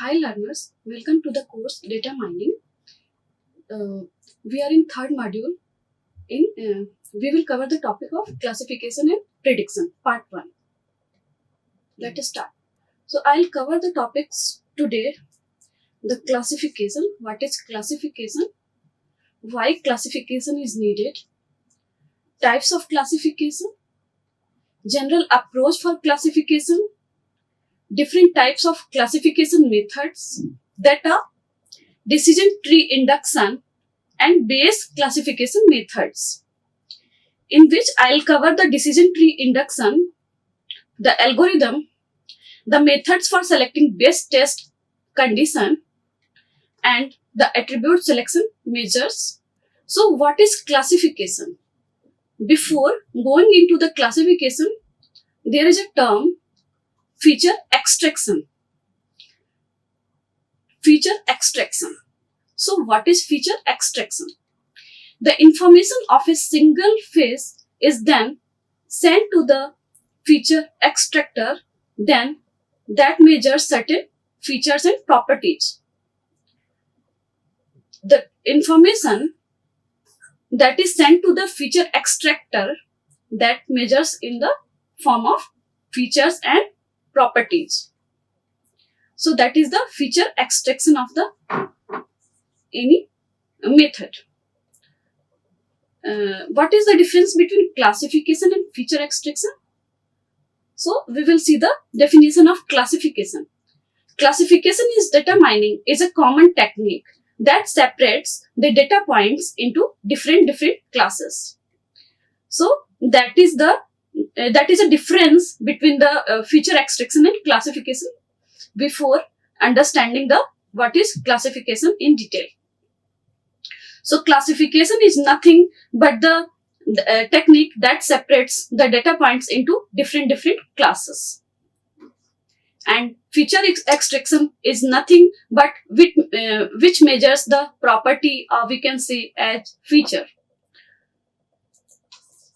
Hi learners, welcome to the course Data Mining. We are in third module. We will cover the topic of classification and prediction, part 1. Let us start. So I'll cover the topics today. The classification, what is classification, why classification is needed, types of classification, general approach for classification, different types of classification methods that are decision tree induction and base classification methods, in which I'll cover the decision tree induction, the algorithm, the methods for selecting best test condition, and the attribute selection measures. So what is classification? Before going into the classification, there is a term feature extraction. Feature extraction. So what is feature extraction? The information of a single face is then sent to the feature extractor, then that measures certain features and properties. The information that is sent to the feature extractor that measures in the form of features and properties. So that is the feature extraction of the any method. What is the difference between classification and feature extraction? So we will see the definition of classification. Classification is data mining is a common technique that separates the data points into different classes. So that is a difference between the feature extraction and classification before understanding the what is classification in detail. So classification is nothing but the technique that separates the data points into different classes. And feature extraction is nothing but which measures the property, or we can say as feature.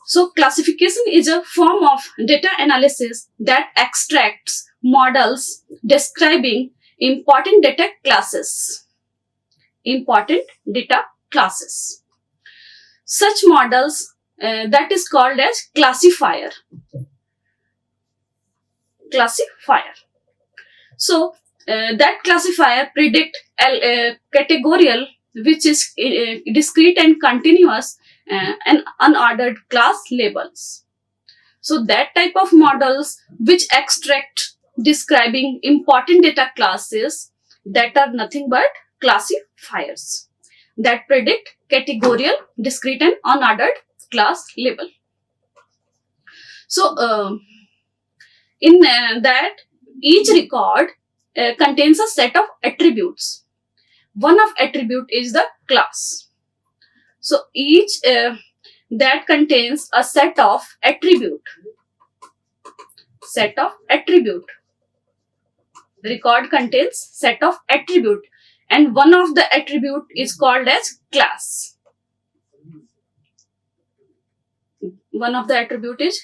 So classification is a form of data analysis that extracts models describing important data classes. Important data classes. Such models that is called as classifier. Classifier. So that classifier predict categorical, which is discrete and continuous and unordered class labels. So that type of models which extract describing important data classes that are nothing but classifiers that predict categorical, discrete and unordered class label. So in that each record contains a set of attributes. One of attribute is the class. So each that contains a set of attribute. Set of attribute. Record contains set of attribute, and one of the attribute is called as class. One of the attribute is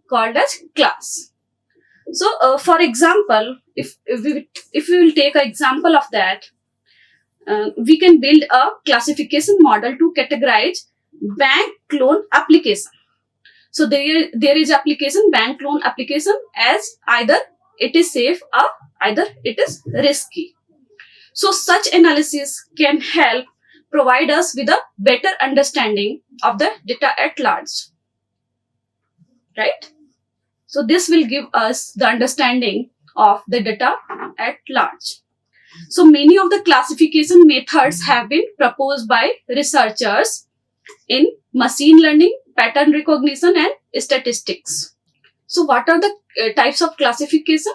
called as class. So for example, if we will take an example of that, we can build a classification model to categorize bank loan application. So there is application, bank loan application, as either it is safe or either it is risky. So such analysis can help provide us with a better understanding of the data at large. Right? So this will give us the understanding of the data at large. So many of the classification methods have been proposed by researchers in machine learning, pattern recognition and statistics. So what are the types of classification?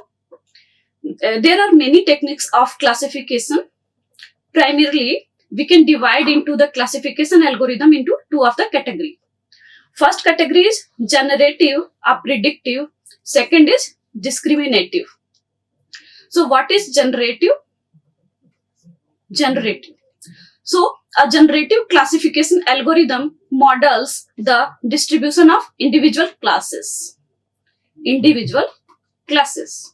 There are many techniques of classification. Primarily, we can divide into the classification algorithm into two of the categories. First category is generative or predictive. Second is discriminative. So what is generative? Generative. So a generative classification algorithm models the distribution of individual classes. Individual classes.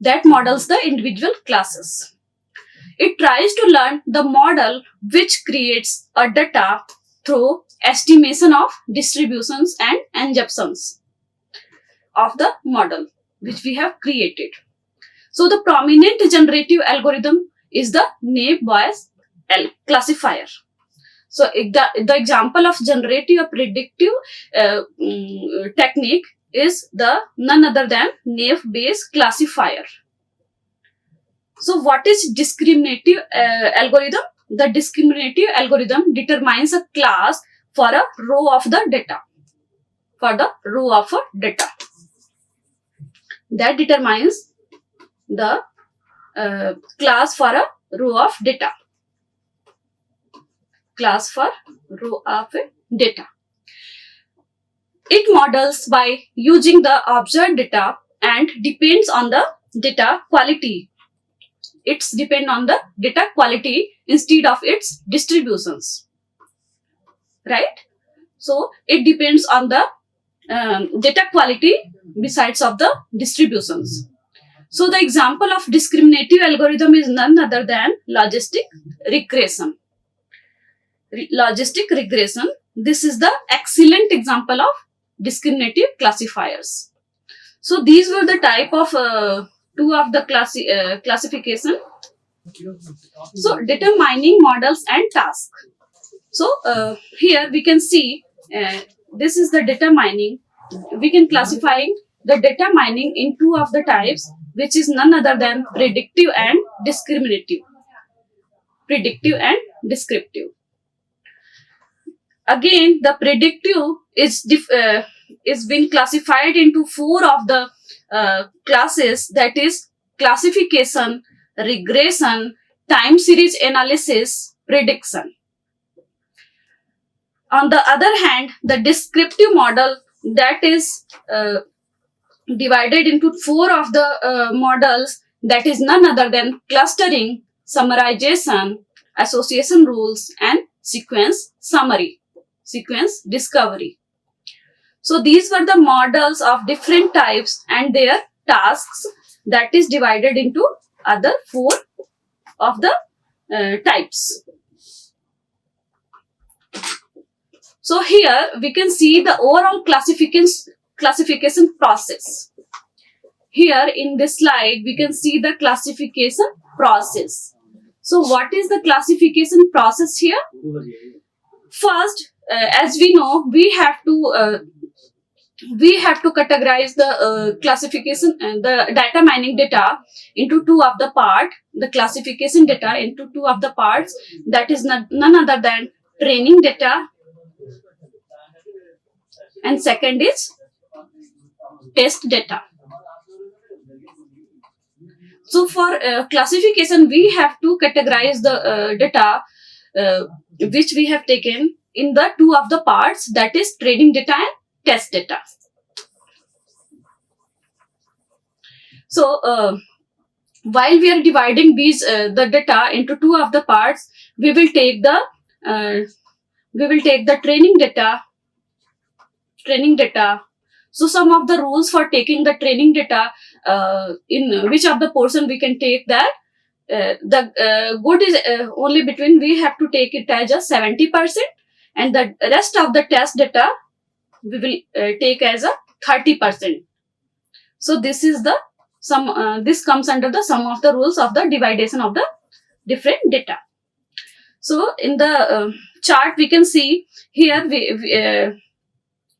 that models the individual classes. It tries to learn the model which creates a data through estimation of distributions and injections of the model which we have created. So the prominent generative algorithm is the naive Bayes classifier. So the example of generative or predictive technique is the none other than naive Bayes classifier. So what is discriminative algorithm? The discriminative algorithm determines a class for a row of the data. For the row of a data. That determines the class for a row of data. Class for row of data. It models by using the observed data and depends on the data quality. It's depend on the data quality instead of its distributions. Right? So it depends on the data quality besides of the distributions. So the example of discriminative algorithm is none other than logistic regression. Logistic regression. This is the excellent example of discriminative classifiers. So these were the type of two of the classification. So data mining models and tasks. So here we can see this is the data mining. We can classify the data mining in two of the types, which is none other than predictive and discriminative. Predictive and descriptive. Again, the predictive is been classified into four of the classes, that is classification, regression, time series analysis, prediction. On the other hand, the descriptive model, that is divided into four of the models, that is none other than clustering, summarization, association rules, and sequence summary, sequence discovery. So these were the models of different types and their tasks, that is divided into other four of the types. So here we can see the overall classification process. Here in this slide we can see the classification process. So what is the classification process here? First, as we know, we have to categorize the classification and the data mining data into two of the part, the classification data into two of the parts, that is none other than training data and second is test data. So for classification, we have to categorize the data which we have taken in the two of the parts, that is training data and test data. So while we are dividing these the data into two of the parts, we will take the training data. So some of the rules for taking the training data, in which of the portion we can take that. The good is only between, we have to take it as a 70%, and the rest of the test data we will take as a 30%. So this is the this comes under the sum of the rules of the division of the different data. So in the chart we can see here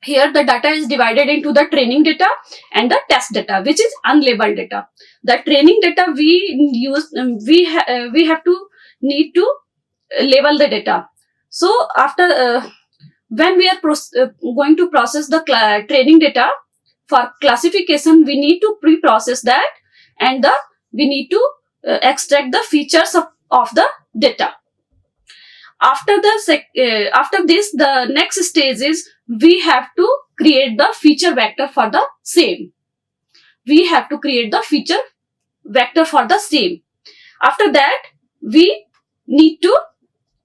here the data is divided into the training data and the test data, which is unlabeled data. The training data we use, we have to need to label the data. So after when we are going to process the training data for classification, we need to pre-process that, and we need to extract the features of the data. After this, the next stage is we have to create the feature vector for the same. We have to create the feature vector for the same. After that, we need to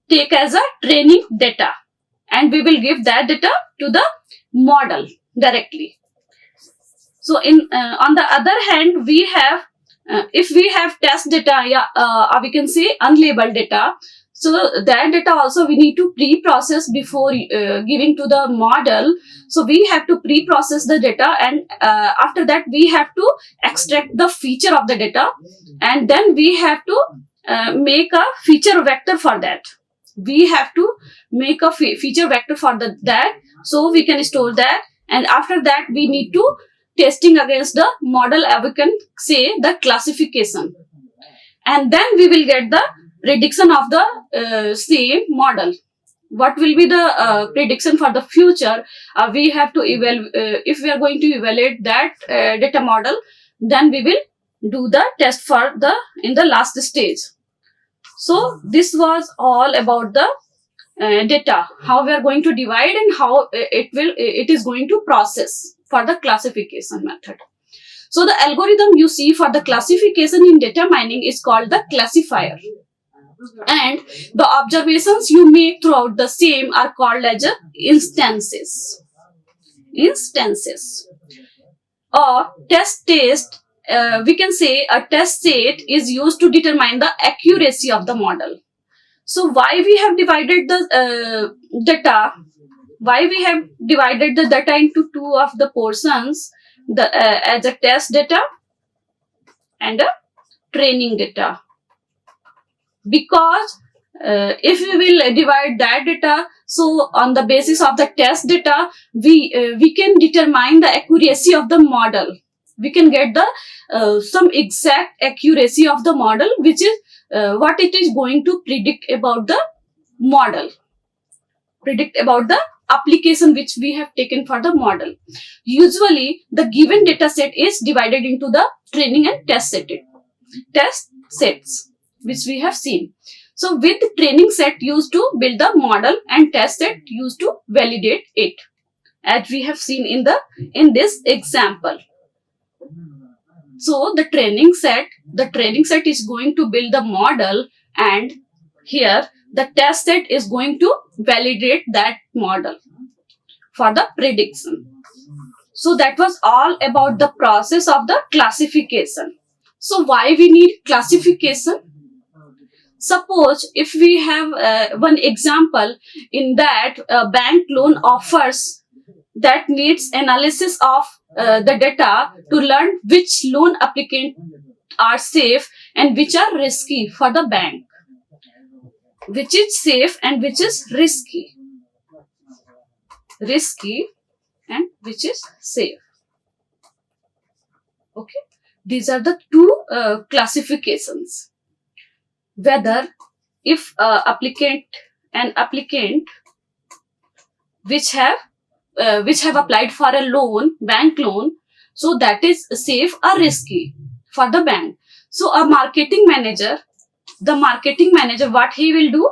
take as a training data, and we will give that data to the model directly. So on the other hand, we have if we have test data, yeah, we can say unlabeled data. So that data also we need to pre-process before giving to the model. So we have to pre-process the data, and after that we have to extract the feature of the data, and then we have to make a feature vector for that. We have to make a feature vector for that, so we can store that, and after that we need to testing against the model, we can say the classification, and then we will get the prediction of the same model. What will be the prediction for the future? We have to if we are going to evaluate that data model, then we will do the test for the in the last stage. So this was all about the data, how we are going to divide and how it is going to process for the classification method. So the algorithm you see for the classification in data mining is called the classifier, and the observations you make throughout the same are called as instances. Or we can say a test set is used to determine the accuracy of the model. So why we have divided the data? Why we have divided the data into two of the portions, as a test data and a training data? Because if we will divide that data, so on the basis of the test data, we can determine the accuracy of the model. We can get the some exact accuracy of the model, which is what it is going to predict about the model, predict about the application which we have taken for the model. Usually the given data set is divided into the training and test sets, which we have seen. So with training set used to build the model and test set used to validate it, as we have seen in this example. So the training set is going to build the model, and here the test set is going to validate that model for the prediction. So that was all about the process of the classification. So why we need classification? Suppose if we have one example in that bank loan offers that needs analysis of the data to learn which loan applicants are safe and which are risky for the bank. Which is safe and which is risky. Risky and which is safe. Okay. These are the two classifications. Whether if applicant which have applied for a loan, bank loan, so that is safe or risky for the bank. So a marketing manager, what he will do?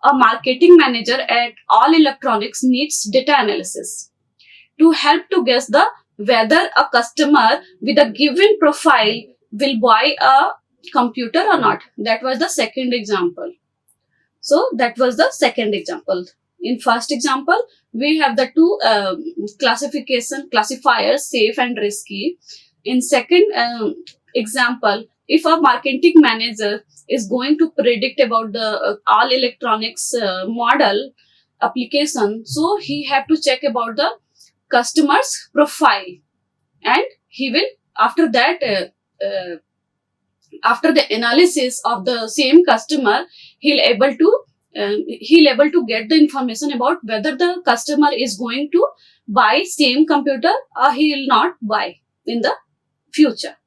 A marketing manager at all electronics needs data analysis to help to guess the whether a customer with a given profile will buy a computer or not. That was the second example. So that was the second example. In first example, we have the two classifiers, safe and risky. In second example, if a marketing manager is going to predict about the all electronics model application, so he have to check about the customer's profile, and he will after that after the analysis of the same customer, he'll able to get the information about whether the customer is going to buy same computer or he will not buy in the future.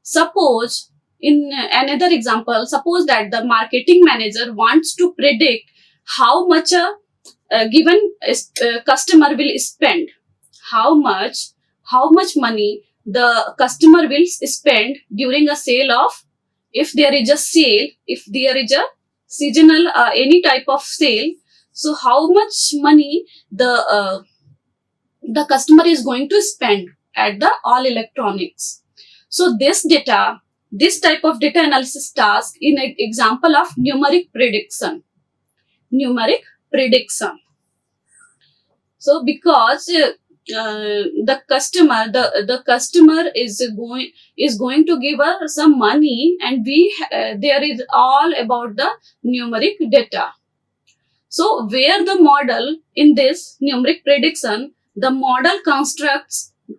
Suppose in another example, suppose that the marketing manager wants to predict how much a given customer will spend, how much money the customer will spend during a sale of, if there is a sale, if there is a seasonal any type of sale, so how much money the customer is going to spend at the all electronics. So this type of data analysis task in an example of numeric prediction. So because the customer is going to give us some money, and there is all about the numeric data. So where the model in this numeric prediction, the model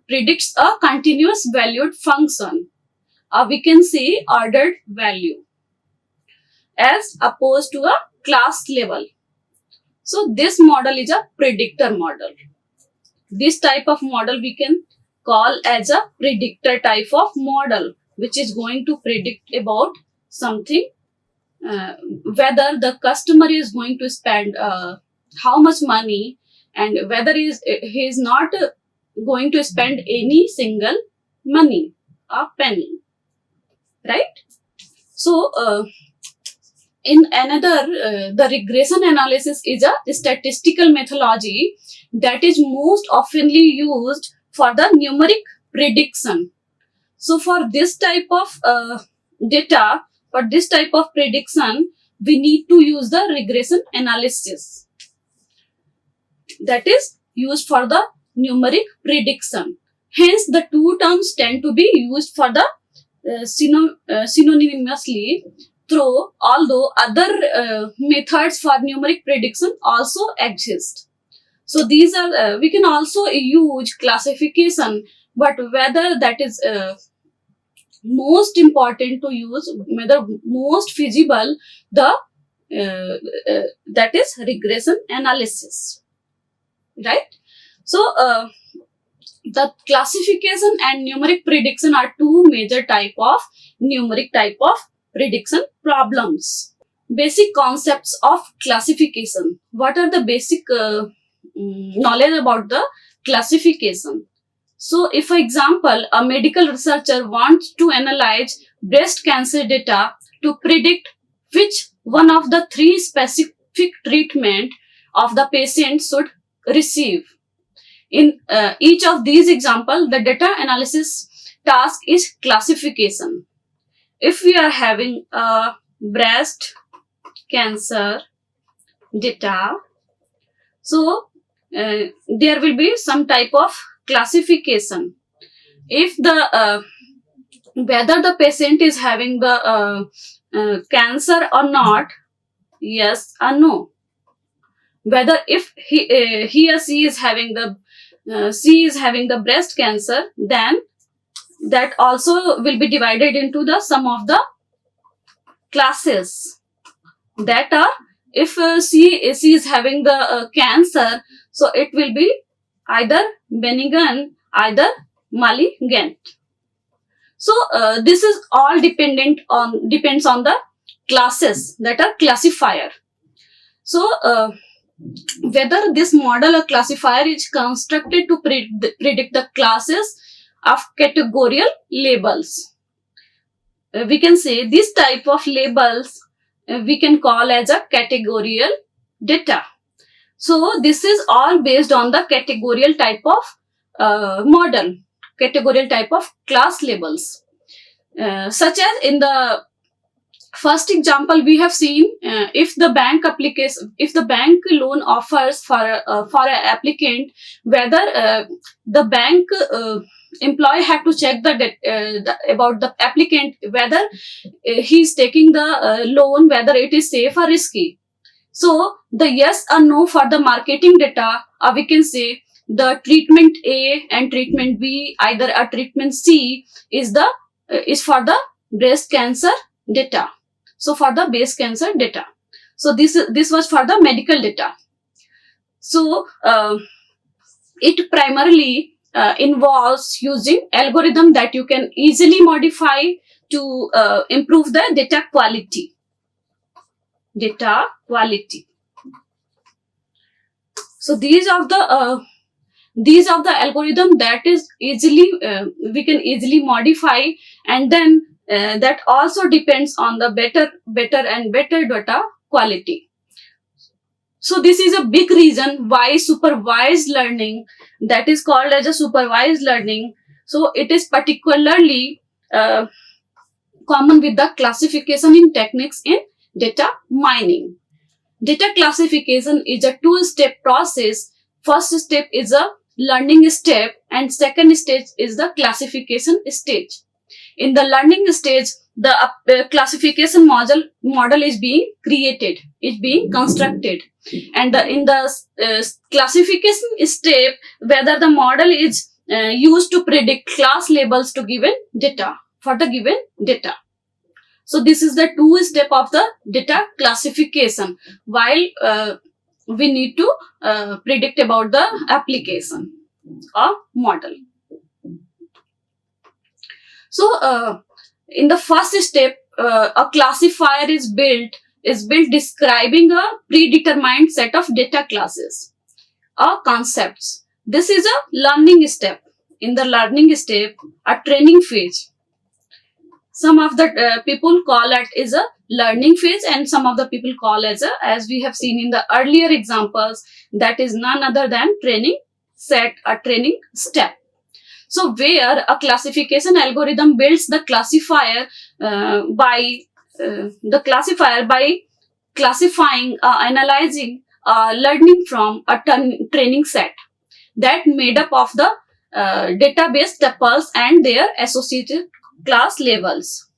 predicts a continuous valued function, we can say ordered value, as opposed to a class level. So this model is a predictor model. This type of model we can call as a predictor type of model, which is going to predict about something, whether the customer is going to spend how much money, and whether he is not going to spend any single money, a penny, right? So in another, the regression analysis is a statistical methodology that is most oftenly used for the numeric prediction. So for this type of data, for this type of prediction, we need to use the regression analysis that is used for the numeric prediction. Hence, the two terms tend to be used for the synonymously, through although other methods for numeric prediction also exist. So these are we can also use classification, but whether that is most important to use, whether most feasible, the that is regression analysis, right? So the classification and numeric prediction are two major type of prediction problems. Basic concepts of classification. What are the basic knowledge about the classification? So if, for example, a medical researcher wants to analyze breast cancer data to predict which one of the three specific treatment of the patient should receive. In each of these examples, the data analysis task is classification. If we are having a breast cancer data, so there will be some type of classification. If the whether the patient is having the cancer or not, yes or no. Whether if he or she is having the breast cancer, then that also will be divided into the some of the classes that are, if she is having the cancer, so it will be either benign, either malignant. So this is all depends on the classes that are classifier. So whether this model or classifier is constructed to predict the classes of categorical labels. We can say this type of labels we can call as a categorical data. So this is all based on the categorical type of model, categorical type of class labels. Such as in the first example we have seen, if the bank loan offers for an applicant, whether the bank employee have to check about the applicant, whether he is taking the loan, whether it is safe or risky. So the yes or no for the marketing data, we can say the treatment A and treatment B, either a treatment C is for the breast cancer data. So for the breast cancer data. So this was for the medical data. So it primarily involves using algorithm that you can easily modify to improve the data quality. So these are the algorithm that is easily we can easily modify, and then that also depends on the better data quality. So this is a big reason why supervised learning, that is called as a supervised learning, so it is particularly common with the classification in techniques in data mining. Data classification is a two-step process. First step is a learning step, and second stage is the classification stage. In the learning stage, the classification model is being created, is being constructed, and in the classification step, whether the model is used to predict class labels to given data, for the given data. So this is the two step of the data classification, while we need to predict about the application or model. So in the first step, a classifier is built describing a predetermined set of data classes or concepts. This is a learning step. In the learning step, a training phase. Some of the people call it is a learning phase, and some of the people call as we have seen in the earlier examples, that is none other than training set, a training step. So where a classification algorithm builds the classifier by classifying, analyzing, learning from a training set that made up of the database tuples and their associated class labels.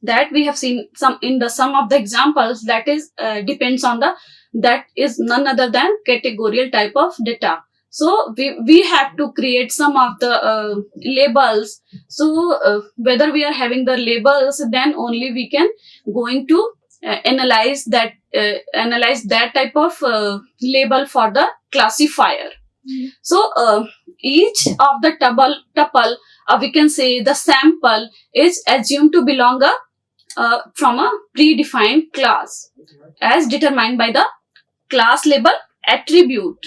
That we have seen some of the examples, that is depends on that is none other than categorical type of data. So we have to create some of the labels. So whether we are having the labels, then only we can going to analyze that type of label for the classifier. So each of the tuple, we can say the sample, is assumed to belong from a predefined class as determined by the class label attribute.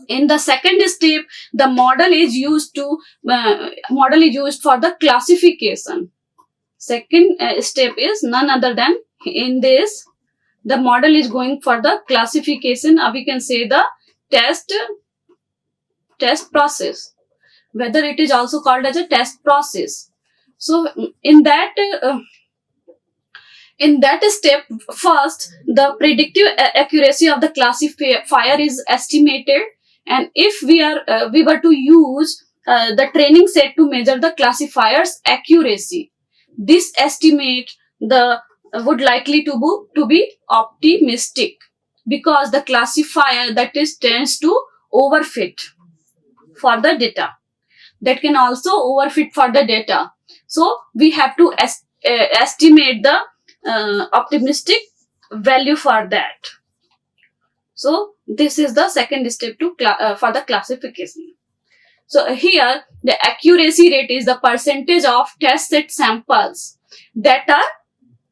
In the second step, the model is used for the classification. Second step is none other than, in this, the model is going for the classification, we can say the test process, whether it is also called as a test process. So in that step, first the predictive accuracy of the classifier is estimated, and if we were to use the training set to measure the classifier's accuracy, this estimate would likely to be optimistic, because the classifier that is tends to overfit for the data, that can also overfit for the data. So we have to estimate the optimistic value for that. So this is the second step for the classification. So here the accuracy rate is the percentage of test set samples that are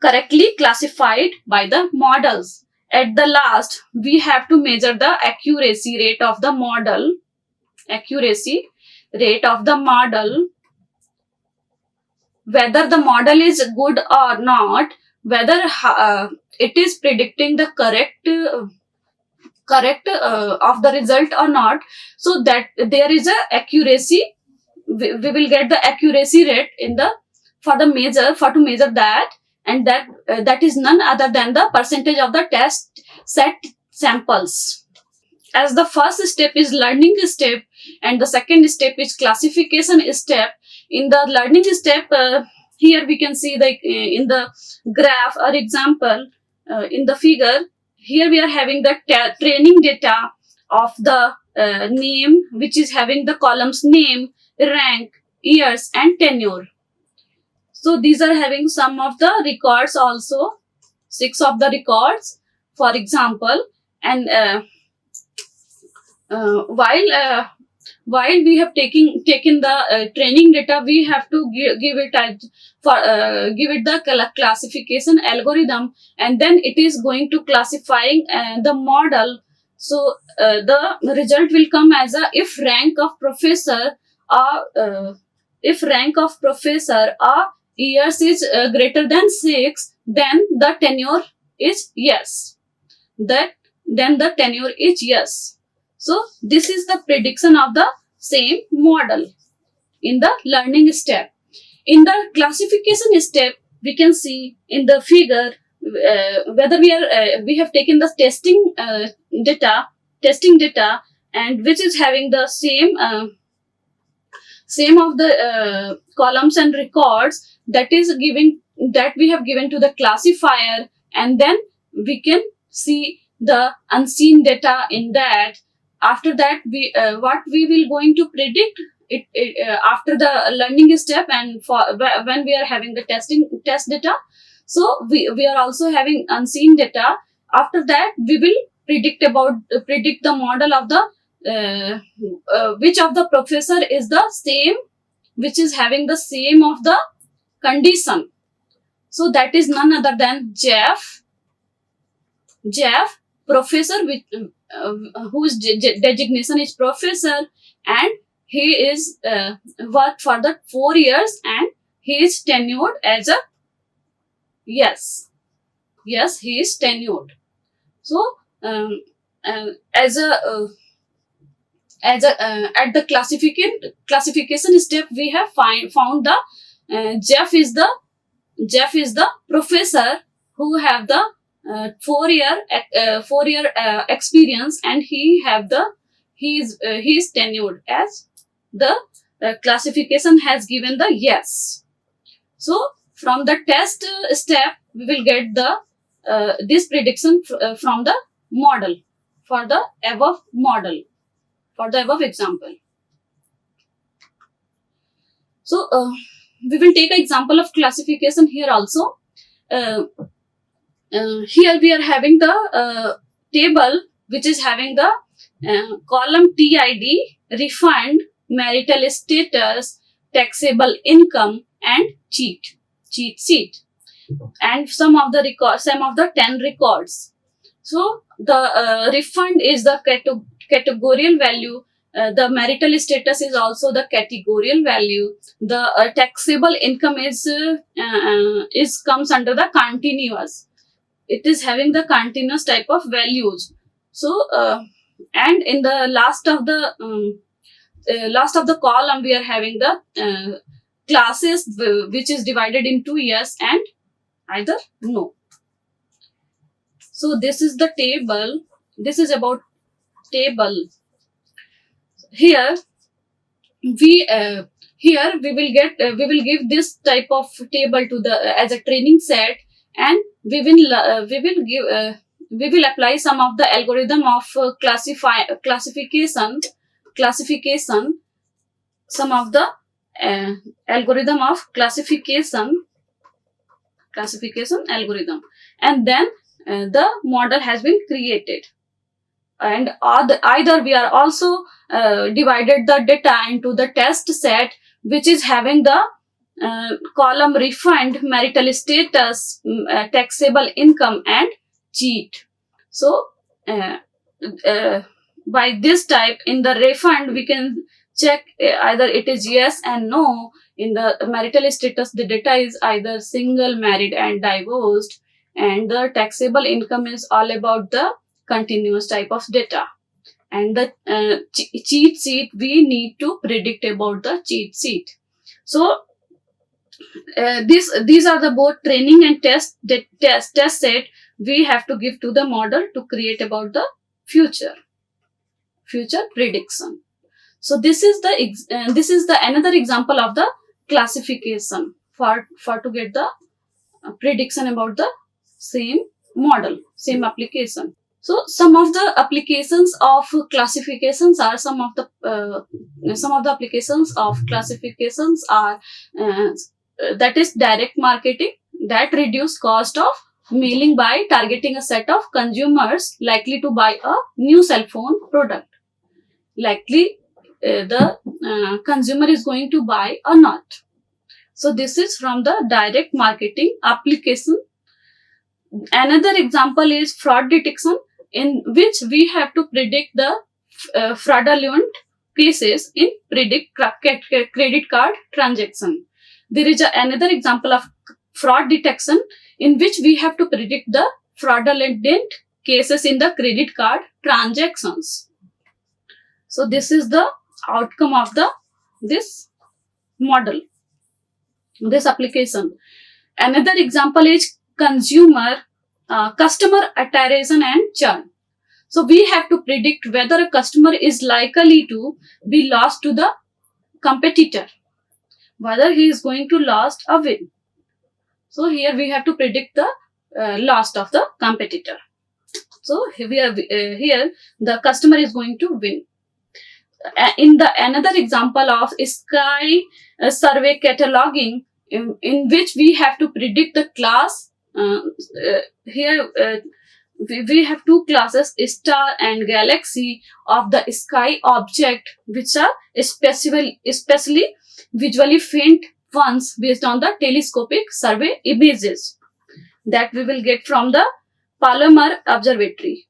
correctly classified by the models. At the last, we have to measure the accuracy rate of the model. Whether the model is good or not, whether it is predicting the correct of the result or not. So that there is a accuracy, we will get the accuracy rate to measure that, and that is none other than the percentage of the test set samples. As the first step is learning step and the second step is classification step. In the learning step, here we can see in the graph or example, in the figure, here we are having the training data of the name, which is having the columns name, rank, years and tenure. So these are having some of the records also, 6 of the records, for example. And while we have taken the training data, we have to give it the classification algorithm, and then it is going to classifying the model. So the result will come as if rank of professor or years is greater than 6, then the tenure is yes. Then the tenure is yes. So this is the prediction of the same model in the learning step. In the classification step, we can see in the figure whether we have taken the testing data, and which is having the same of the columns and records that is giving, that we have given to the classifier, and then we can see the unseen data in that. After that, we what we will going to predict after the learning step, and for when we are having the test data. So we are also having unseen data. After that, we will predict the model of the which of the professor is the same, which is having the same of the condition. So that is none other than Jeff, professor with whose designation is professor, and he is worked for the 4 years, and he is tenured as a yes, he is tenured. So as a at the classification step, we have found the Jeff is the professor who have the 4 year experience, and he is tenured, as the classification has given the yes. So from the test step, we will get the this prediction from the model, for the above model, for the above example. So we will take an example of classification here also. Here we are having the table which is having the column TID, refund, marital status, taxable income, and cheat sheet, and some of the 10 records. So the refund is the categorical value. The marital status is also the categorical value. The taxable income is comes under the continuous. It is having the continuous type of values. So and in the last of the column, we are having the classes, which is divided into yes and either no. So this is the table. This is about table. Here we will give this type of table to the as a training set, and we will apply some of the algorithm of classification, some of the algorithm of classification algorithm, and then the model has been created. And either we are also divided the data into the test set, which is having the column refund, marital status, taxable income, and cheat. So by this type, in the refund, we can check either it is yes and no. In the marital status, the data is either single, married, and divorced, and the taxable income is all about the continuous type of data. And the cheat sheet, we need to predict about the cheat sheet. So these are the both training and test set we have to give to the model to create about the future prediction. So this is the another example of the classification for to get the prediction about the same model, same application. So some of the applications of classifications are that is direct marketing, that reduce cost of mailing by targeting a set of consumers likely to buy a new cell phone product. Likely the consumer is going to buy or not. So this is from the direct marketing application. Another example is fraud detection, in which we have to predict the fraudulent cases in predict credit card transaction. There is another example of fraud detection, in which we have to predict the fraudulent cases in the credit card transactions. So this is the outcome of this model, this application. Another example is customer attrition and churn. So we have to predict whether a customer is likely to be lost to the competitor, whether he is going to lose or win. So here we have to predict the loss of the competitor. So here the customer is going to win. In the another example of sky survey cataloging, in which we have to predict the class. Here we have two classes, star and galaxy, of the sky object, which are especially visually faint ones based on the telescopic survey images that we will get from the Palomar Observatory.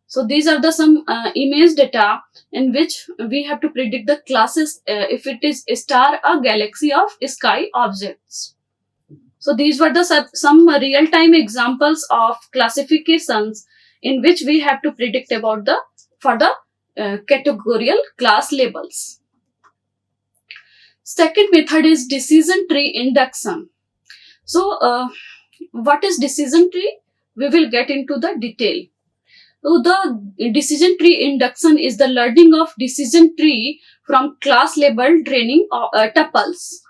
So these are the some image data in which we have to predict the classes, if it is a star or galaxy of sky objects. So these were the some real-time examples of classifications in which we have to predict about the categorical class labels. Second method is decision tree induction. So what is decision tree? We will get into the detail. So the decision tree induction is the learning of decision tree from class labeled training tuples.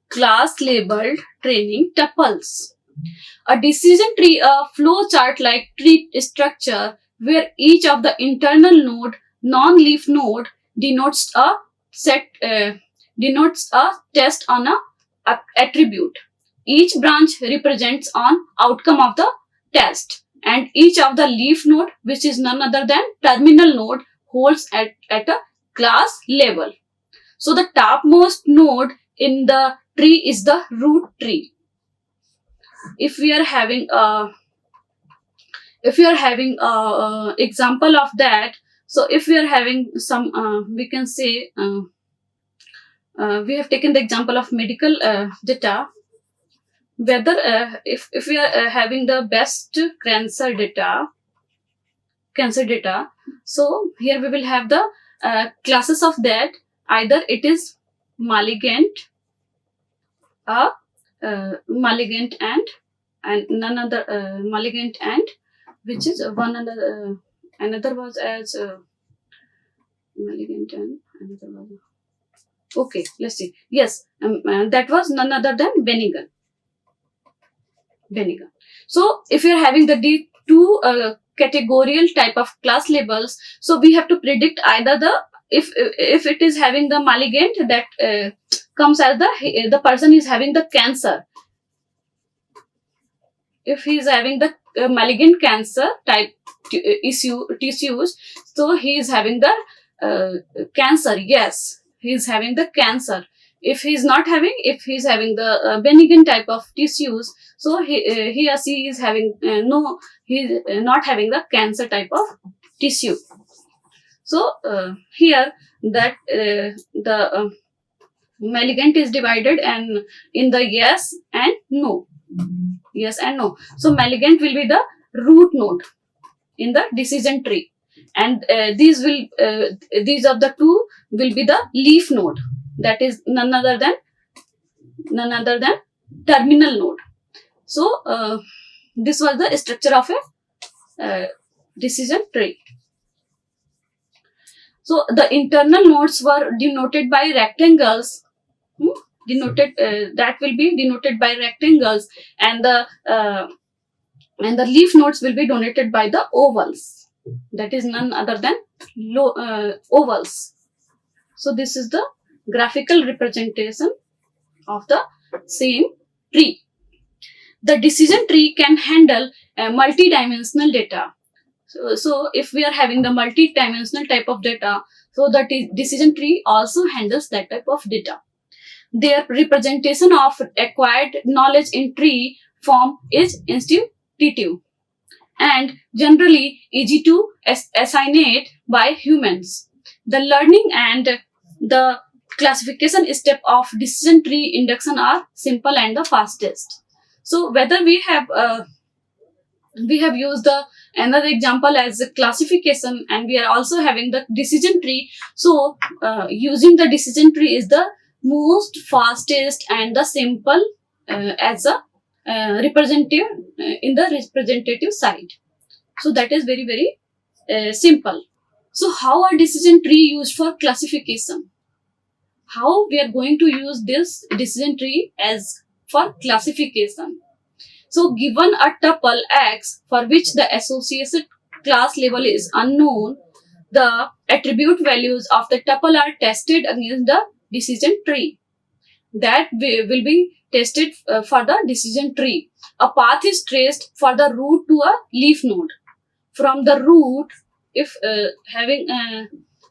Class labeled training tuples. A decision tree, a flow chart like tree structure where each of the internal node, non-leaf node, denotes a test on a attribute. Each branch represents an outcome of the test, and each of the leaf node, which is none other than terminal node, holds at a class level. So the topmost node in the tree is the root tree. If we are having example of that, so if we are having some we can say we have taken the example of medical data, whether if we are having the best cancer data, so here we will have the classes of that. Either it is malignant and none other malignant, and which is one another was as malignant and another was, okay, let's see. Yes, that was none other than benign. So if you're having the two categorical type of class labels, so we have to predict either the if it is having the malignant, that comes as the person is having the cancer. If he is having the malignant cancer type tissues, so he is having the cancer. Yes, he is having the cancer. If he is having the benign type of tissues, so he or she is having he is not having the cancer type of tissue. So here that the malignant is divided and in the yes and no. So malignant will be the root node in the decision tree, and these of the two will be the leaf node, that is none other than terminal node. So this was the structure of a decision tree. So the internal nodes were denoted by rectangles. That will be denoted by rectangles, and the leaf nodes will be denoted by the ovals. That is none other than ovals. So this is the graphical representation of the same tree. The decision tree can handle multi-dimensional data. So if we are having the multi-dimensional type of data, so the decision tree also handles that type of data. Their representation of acquired knowledge in tree form is intuitive and generally easy to assimilate by humans. The learning and the classification step of decision tree induction are simple and the fastest. So whether we have used another example as a classification, and we are also having the decision tree. So using the decision tree is the most fastest and the simple as a representative in the representative side. So that is very, very simple. So how are decision tree used for classification? How we are going to use this decision tree as for classification? So given a tuple X for which the associated class level is unknown, the attribute values of the tuple are tested against the decision tree. That will be tested for the decision tree. A path is traced for the root to a leaf node. From the root, if having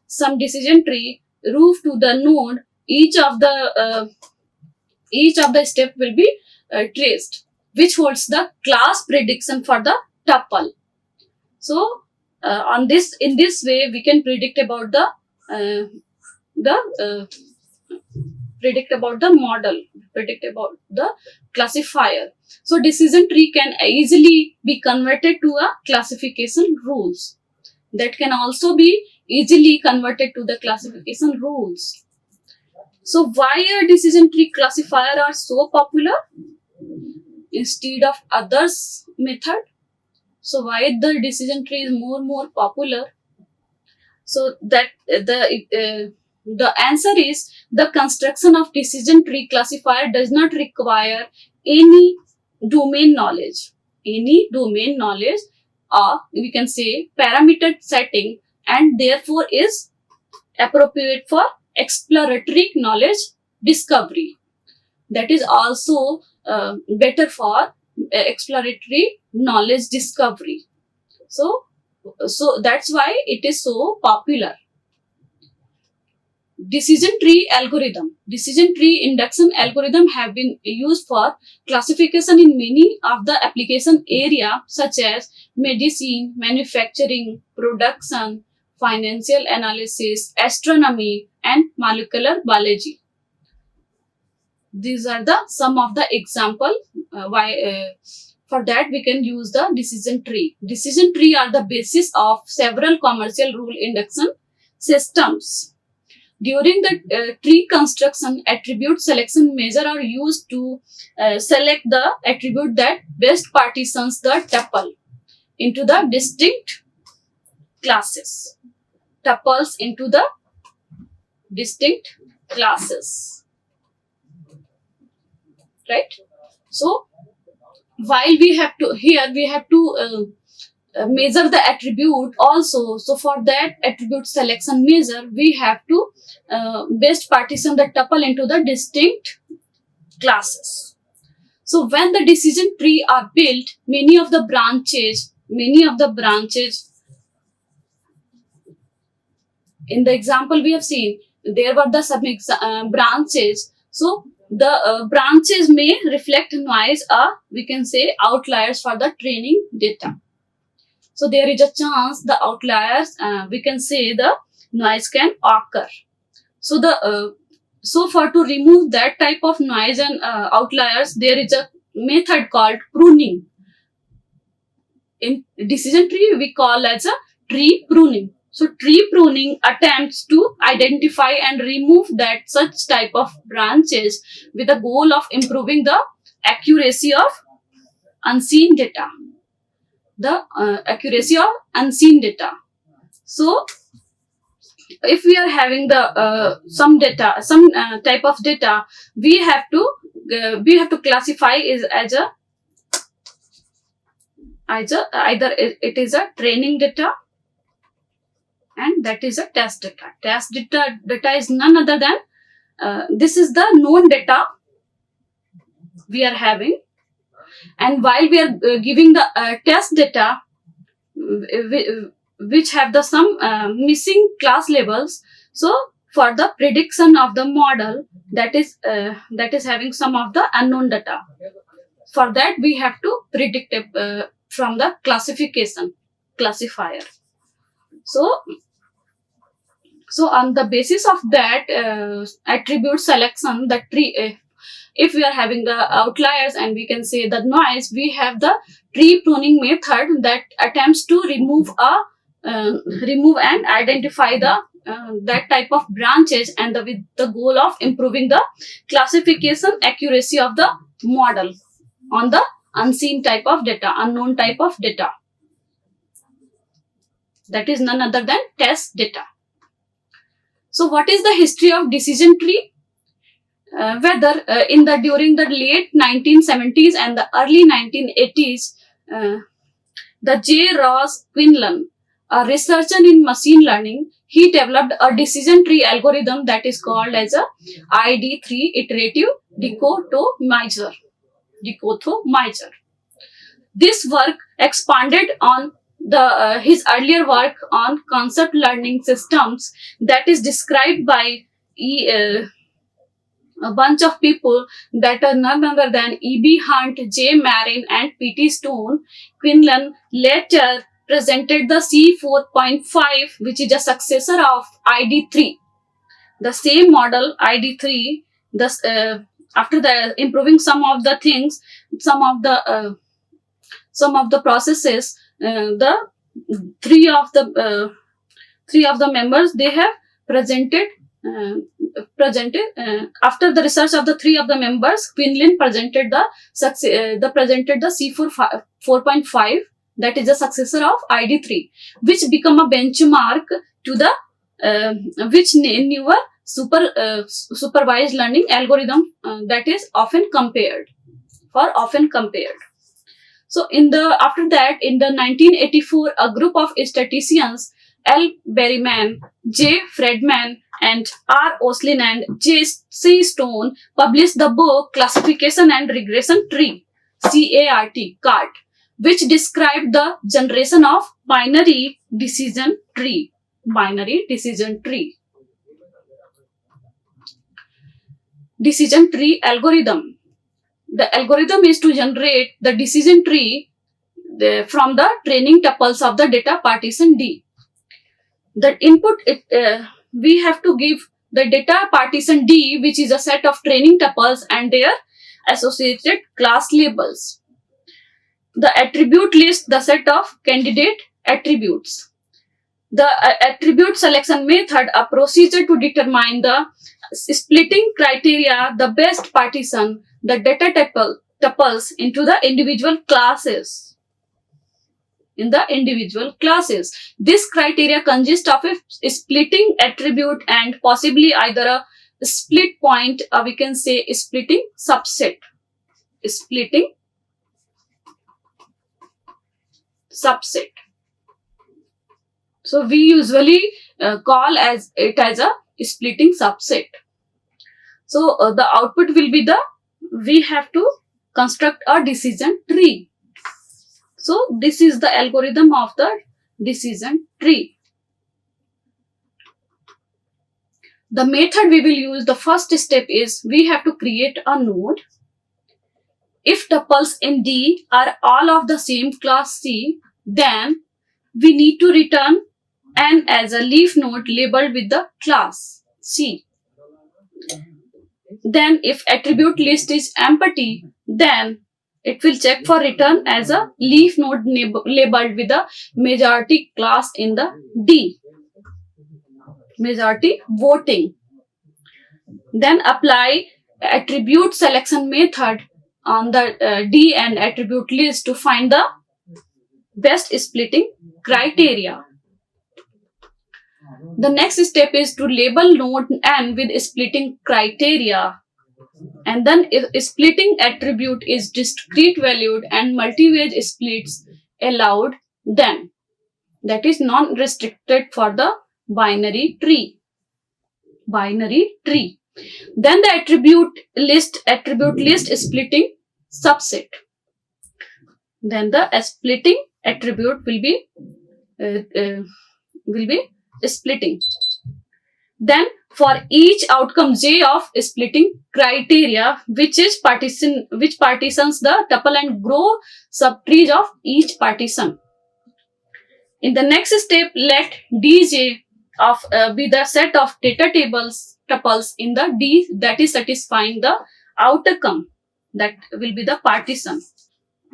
some decision tree, root to the node, each of the step will be traced, which holds the class prediction for the tuple. So in this way we can predict about the predict about the model, predict about the classifier. So decision tree can easily be converted to a classification rules. That can also be easily converted to the classification rules. So why a decision tree classifier are so popular instead of others method? So why the decision tree is more popular? So that the answer is the construction of decision tree classifier does not require any domain knowledge. Any domain knowledge, or we can say parameter setting, and therefore is appropriate for exploratory knowledge discovery. That is also better for exploratory knowledge discovery. So that's why it is so popular. Decision tree algorithm. Decision tree induction algorithm have been used for classification in many of the application area such as medicine, manufacturing, production, financial analysis, astronomy, and molecular biology. These are the some of the example for that we can use the decision tree. Decision tree are the basis of several commercial rule induction systems. During the tree construction, attribute selection measure are used to select the attribute that best partitions the tuple into the distinct classes. Tuples into the distinct classes. Right? So while we have to measure the attribute also. So for that attribute selection measure, we have to best partition the tuple into the distinct classes. So when the decision tree are built, many of the branches in the example we have seen, there were the sub branches. So the branches may reflect noise, or we can say outliers for the training data. So there is a chance the outliers, we can say the noise can occur. So for to remove that type of noise and outliers, there is a method called pruning. In decision tree, we call as a tree pruning. So tree pruning attempts to identify and remove that such type of branches with the goal of improving the accuracy of unseen data. The accuracy of unseen data. So if we are having the some data, some type of data, we have to classify is as either it is a training data and that is a test data. Test data is none other than this is the known data we are having, and while we are giving the test data which have the some missing class labels. So for the prediction of the model that is having some of the unknown data, for that we have to predict from the classifier. So on the basis of that attribute selection, the tree, if we are having the outliers and we can say the noise, we have the tree pruning method that attempts to remove and identify the that type of branches, and with the goal of improving the classification accuracy of the model on the unseen type of data, unknown type of data. That is none other than test data. So what is the history of decision tree? Whether during the late 1970s and the early 1980s, the J. Ross Quinlan, a researcher in machine learning, he developed a decision tree algorithm that is called as a ID3 iterative dichotomizer. This work expanded on his earlier work on concept learning systems that is described by a bunch of people that are none other than E.B. Hunt, J. Marin, and P.T. Stone. Quinlan later presented the C4.5, which is a successor of ID3. The same model, ID3, after the improving some of the things, some of the processes, the three of the members, they have presented after the research of the three of the members, Quinlan presented the C4.5, that is the successor of ID3, which become a benchmark to the newer supervised learning algorithm that is often compared. So after that, in the 1984, a group of statisticians, L. Berryman, J. Friedman, and R. Oslin and J. C. Stone, published the book Classification and Regression Tree, CART, which described the generation of binary decision tree. Decision tree algorithm. The algorithm is to generate the decision tree from the training tuples of the data partition D. The input, we have to give the data partition D, which is a set of training tuples and their associated class labels. The attribute list, the set of candidate attributes. The attribute selection method, a procedure to determine the splitting criteria, the best partition the data tuples into the individual classes. This criteria consists of a splitting attribute and possibly either a split point, or we can say a splitting subset. So we usually call it as a splitting subset. So the output will be we have to construct a decision tree. So this is the algorithm of the decision tree. The method we will use, the first step is we have to create a node. If tuples in D are all of the same class C, then we need to return N as a leaf node labeled with the class C. Then if attribute list is empty, then it will check for return as a leaf node labeled with the majority class in the D. Majority voting. Then apply attribute selection method on the D and attribute list to find the best splitting criteria. The next step is to label node N with splitting criteria. And then if splitting attribute is discrete valued and multi-vage splits allowed, then that is non-restricted for the binary tree. Then the attribute list splitting subset. Then the splitting attribute will be splitting. Then for each outcome J of splitting criteria, which partitions the tuple and grow subtrees of each partition. In the next step, let Dj of be the set of data tuples in the D that is satisfying the outcome, that will be the partition.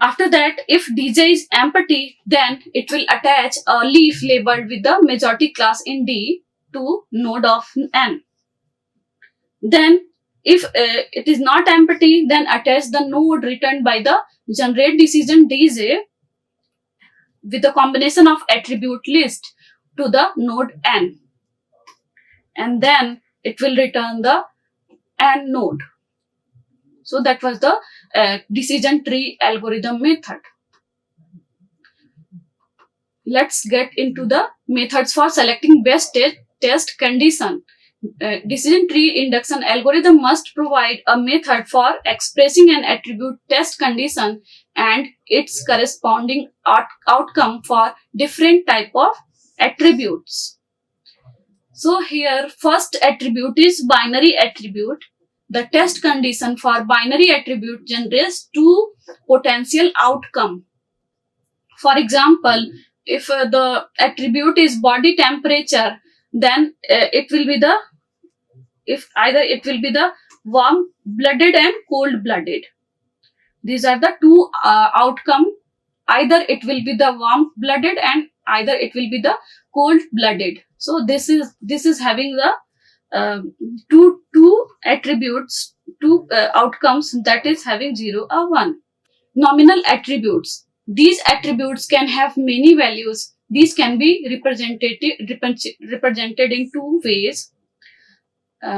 After that, if Dj is empty, then it will attach a leaf labeled with the majority class in D to node of N. Then if it is not empty, then attach the node returned by the generate decision Dj with a combination of attribute list to the node n, and then it will return the n node. So that was the decision tree algorithm method. Let's get into the methods for selecting best test condition. Decision tree induction algorithm must provide a method for expressing an attribute test condition and its corresponding outcome for different type of attributes. So here first attribute is binary attribute. The test condition for binary attribute generates two potential outcome. For example, if the attribute is body temperature, then it will be the warm blooded and cold blooded. These are the two outcome. Either it will be the warm blooded and either it will be the cold blooded. So this is having the two attributes, two outcomes, that is having 0 or 1. Nominal attributes. These attributes can have many values. These can be represented in two ways.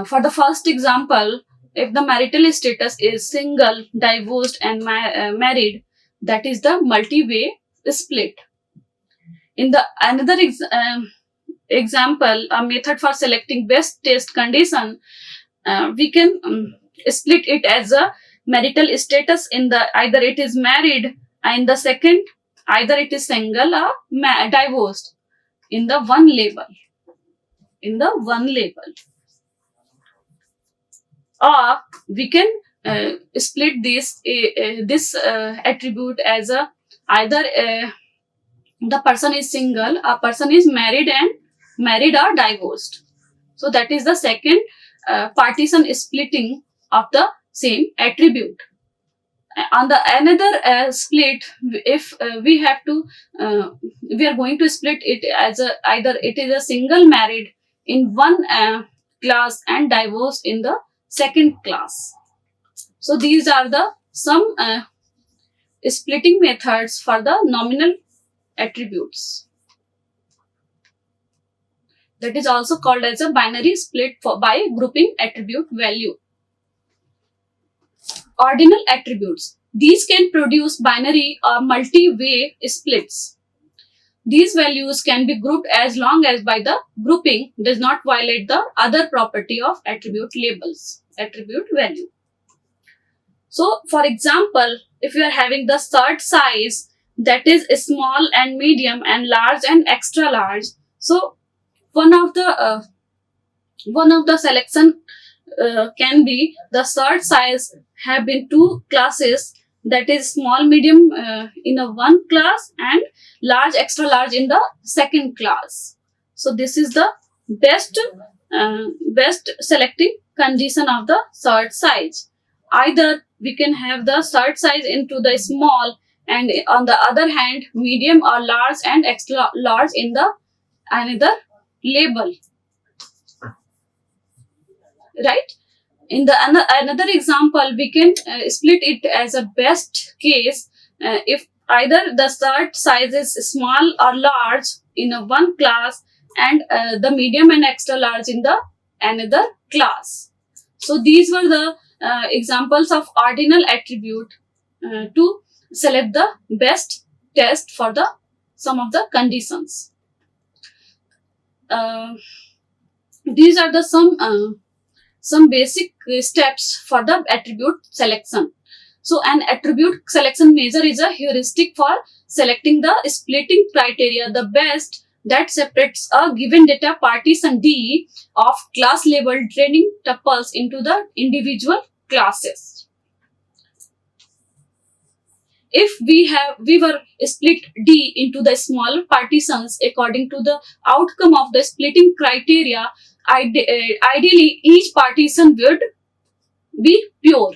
For the first example, if the marital status is single, divorced and married, that is the multi-way split. In the another example, a method for selecting best test condition, we can split it as a marital status in the either it is married, and the second either it is single or divorced in the one label. Or we can split this attribute as a either the person is single, a person is married or divorced. So that is the second partition splitting of the same attribute. On the another split, if we are going to split it as either it is a single married in one class and divorced in the second class. So these are the some splitting methods for the nominal attributes. That is also called as a binary split by grouping attribute value. Ordinal attributes. These can produce binary or multi-way splits. These values can be grouped as long as by the grouping does not violate the other property of attribute labels, attribute value. So, for example, if you are having the sort size, that is small and medium and large and extra large. So, one of the selection can be the sort size have been two classes, that is small medium in a one class and large extra large in the second class. So this is the best selecting condition of the sort size. Either we can have the sort size into the small, and on the other hand medium or large and extra large in the another label, right? In the another example, we can split it as a best case if either the sort size is small or large in a one class and the medium and extra large in the another class. So these were the examples of ordinal attribute to select the best test for the some of the conditions. These are the some basic steps for the attribute selection. So an attribute selection measure is a heuristic for selecting the splitting criteria, the best that separates a given data partition D of class level training tuples into the individual classes. If we were split D into the smaller partitions according to the outcome of the splitting criteria, ideally each partition would be pure.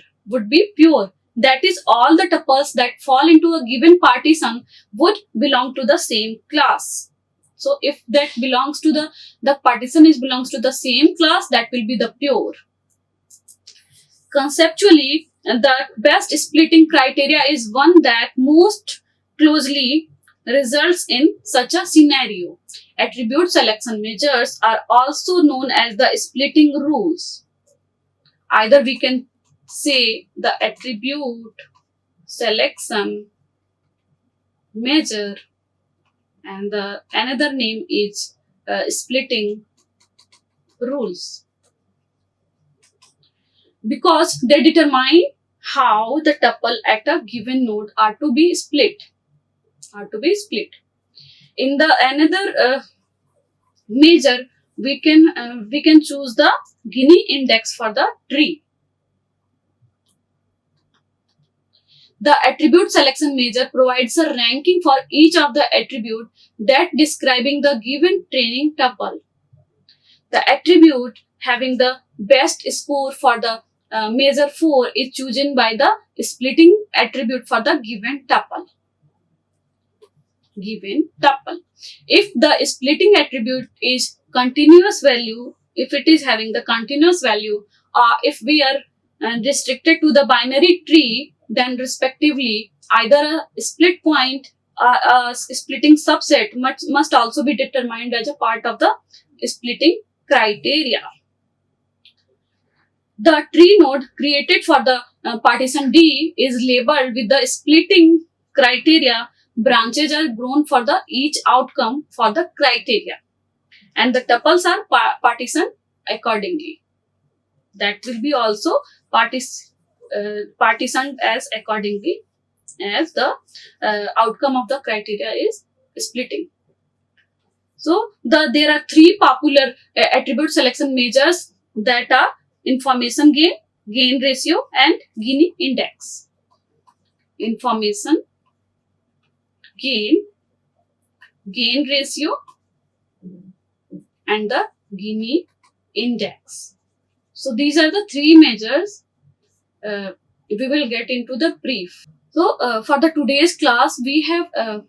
That is, all the tuples that fall into a given partition would belong to the same class. So if that belongs to the partition belongs to the same class, that will be the pure. Conceptually, the best splitting criteria is one that most closely results in such a scenario. attribute selection measures are also known as the splitting rules. Either we can say the attribute selection measure, and the another name is splitting rules, because they determine how the tuple at a given node are to be split. In the another measure, we can choose the Gini index for the tree. The attribute selection measure provides a ranking for each of the attribute that describing the given training tuple. The attribute having the best score for the measure 4 is chosen by the splitting attribute for the given tuple. If the splitting attribute is continuous value, if it is having the continuous value, or if we are restricted to the binary tree, then respectively either a split point or a splitting subset must also be determined as a part of the splitting criteria. The tree node created for the partition D is labeled with the splitting criteria. Branches are grown for the each outcome for the criteria, and the tuples are partitioned accordingly. That will be also partitioned as accordingly as the outcome of the criteria is splitting. So there are three popular attribute selection measures, that are information gain ratio, and Gini index. Information gain ratio, and the Gini index. So these are the three measures. We will get into the brief. So for the today's class, we have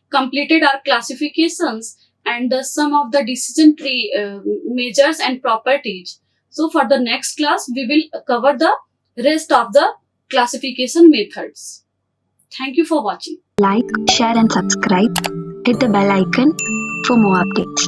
completed our classifications and some of the decision tree measures and properties. So for the next class, we will cover the rest of the classification methods. Thank you for watching. Like, share and subscribe. Hit the bell icon for more updates.